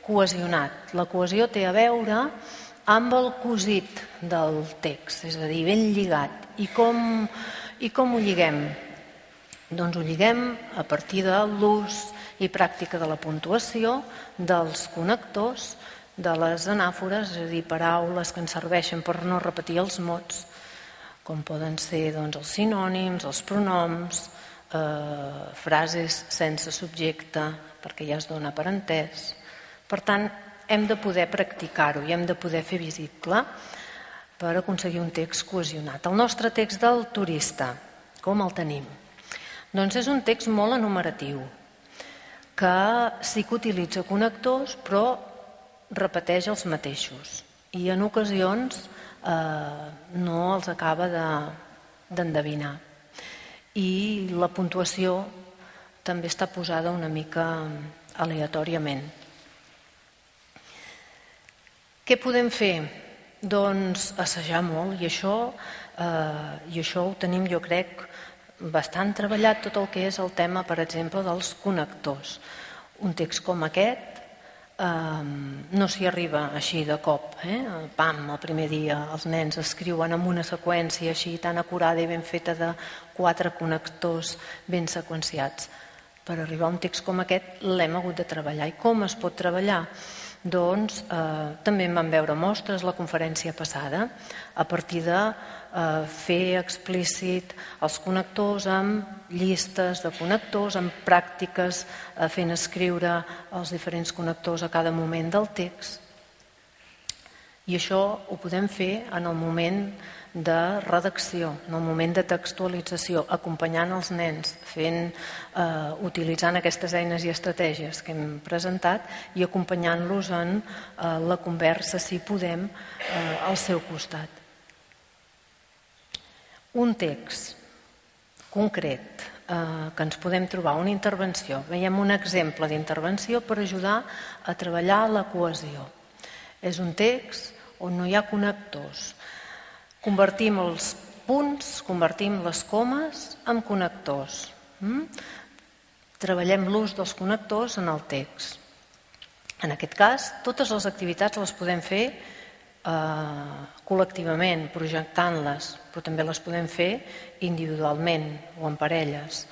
cohesionat. La cohesió té a veure amb el cosit del text, és a dir, ben lligat. I com ho lliguem? Doncs ho lliguem a partir de l'ús i pràctica de la puntuació, dels connectors, de les anàfores, és a dir, paraules que ens serveixen per no repetir els mots, com poden ser els sinònims, els pronoms, frases sense subjecte, perquè ja es dona per entès. Per tant, hem de poder practicar-ho i hem de poder fer visible per aconseguir un text cohesionat. El nostre text del turista, com el tenim? Doncs és un text molt enumeratiu, que sí que utilitza connectors, però repeteix els mateixos. I en ocasions no els acaba d'endevinar. I la puntuació també està posada una mica aleatòriament. Què podem fer? Doncs assajar molt, i això ho tenim, jo crec, bastant treballat, tot el que és el tema, per exemple, dels connectors. Un text com aquest no s'hi arriba així de cop. Pam, el primer dia els nens escriuen amb una seqüència així tan acurada i ben feta de 4 connectors ben seqüenciats. Per arribar a un text com aquest l'hem hagut de treballar. I com es pot treballar? Doncs també en vam veure mostres la conferència passada, a partir de fer explícit els connectors amb llistes de connectors, amb pràctiques fent escriure els diferents connectors a cada moment del text. I això ho podem fer en el moment de redacció, en el moment de textualització, acompanyant els nens, utilitzant aquestes eines i estratègies que hem presentat i acompanyant-los en la conversa, si podem, al seu costat. Un text concret que ens podem trobar, una intervenció. Veiem un exemple d'intervenció per ajudar a treballar la cohesió. És un text on no hi ha connectors. Convertim els punts, convertim les comes en connectors. Treballem l'ús dels connectors en el text. En aquest cas, totes les activitats les podem fer col·lectivament, projectant-les, però també les podem fer individualment o en parelles.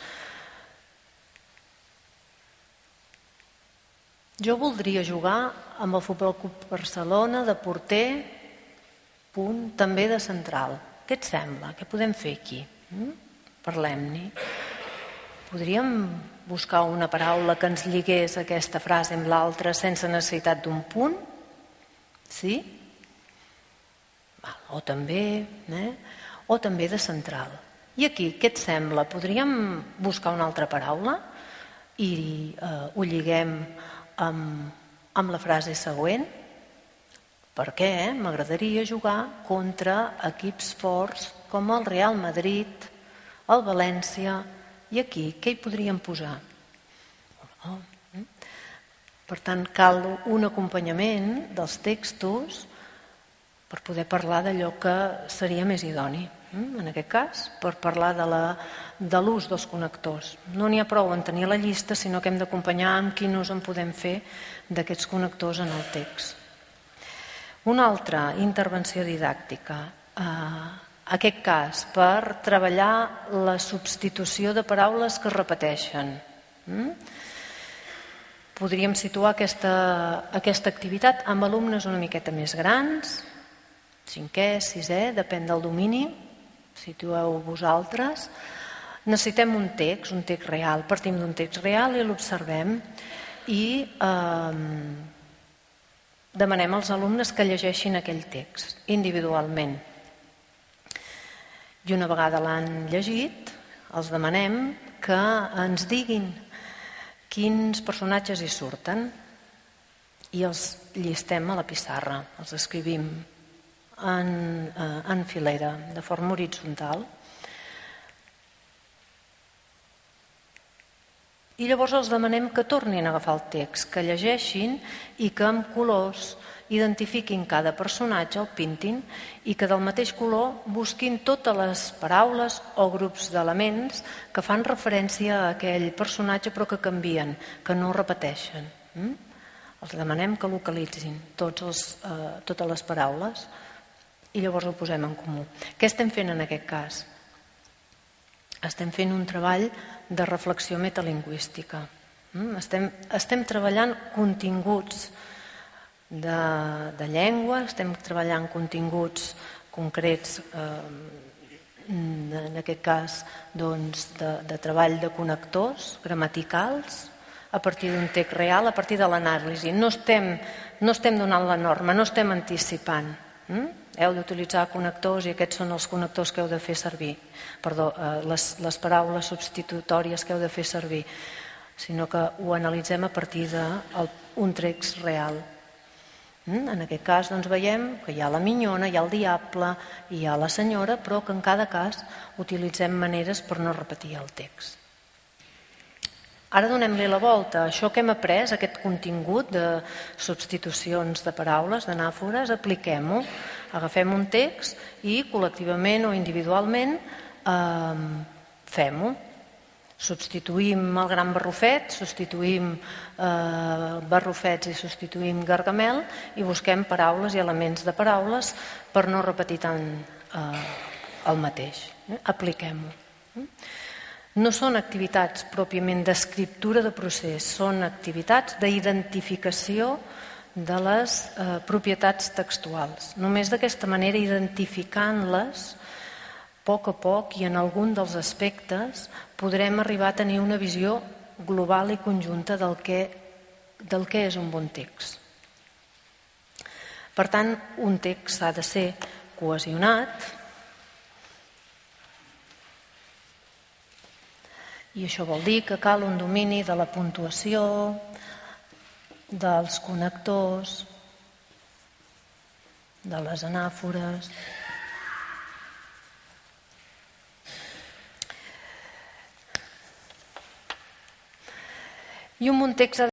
Jo voldria jugar amb el Futbol Club Barcelona de porter, punt, també de central. Què et sembla? Què podem fer aquí? Parlem-n'hi. Podríem buscar una paraula que ens lligués aquesta frase amb l'altra sense necessitat d'un punt? Sí? O també de central. I aquí, què et sembla? Podríem buscar una altra paraula i ho lliguem amb la frase següent? Perquè m'agradaria jugar contra equips forts com el Real Madrid, el València, i aquí què hi podríem posar? Per tant, cal un acompanyament dels textos per poder parlar d'allò que seria més idoni. En aquest cas, per parlar de l'ús dels connectors. No n'hi ha prou en tenir la llista, sinó que hem d'acompanyar amb quin ús en podem fer d'aquests connectors en el text. Una altra intervenció didàctica, en aquest cas, per treballar la substitució de paraules que es repeteixen. Podríem situar aquesta activitat amb alumnes una miqueta més grans, 5è, 6è, depèn del domini, situeu vosaltres. Necessitem un text real, partim d'un text real i l'observem i demanem als alumnes que llegeixin aquell text individualment. I una vegada l'han llegit, els demanem que ens diguin quins personatges hi surten i els llistem a la pissarra, els escrivim en filera, de forma horitzontal. I llavors els demanem que tornin a agafar el text, que llegeixin i que amb colors identifiquin cada personatge, el pintin, i que del mateix color busquin totes les paraules o grups d'elements que fan referència a aquell personatge però que canvien, que no repeteixen. Els demanem que localitzin totes les paraules i llavors ho posem en comú. Què estem fent en aquest cas? Estem fent un treball de reflexió metalingüística. Estem treballant continguts de llengua, estem treballant continguts concrets, en aquest cas de treball de connectors gramaticals a partir d'un text real, a partir de l'anàlisi. No estem donant la norma, no estem anticipant. Heu d'utilitzar connectors i aquests són els connectors que heu de fer servir. Perdó, les paraules substitutòries que heu de fer servir, sinó que ho analitzem a partir d'un text real. En aquest cas veiem que hi ha la minyona, hi ha el diable, hi ha la senyora, però que en cada cas utilitzem maneres per no repetir el text. Ara donem-li la volta. Això que hem après, aquest contingut de substitucions de paraules, d'anàfores, apliquem-ho. Agafem un text i col·lectivament o individualment fem-ho. Substituïm el gran Barrufet, substituïm Barrufets i substituïm Gargamel i busquem paraules i elements de paraules per no repetir tant el mateix. Apliquem-ho. No són activitats pròpiament d'escriptura de procés, són activitats d'identificació de les propietats textuals. Només d'aquesta manera, identificant-les, a poc i en algun dels aspectes, podrem arribar a tenir una visió global i conjunta del que és un bon text. Per tant, un text ha de ser cohesionat, i això vol dir que cal un domini de la puntuació, dels connectors, de les anàfores. I un bon text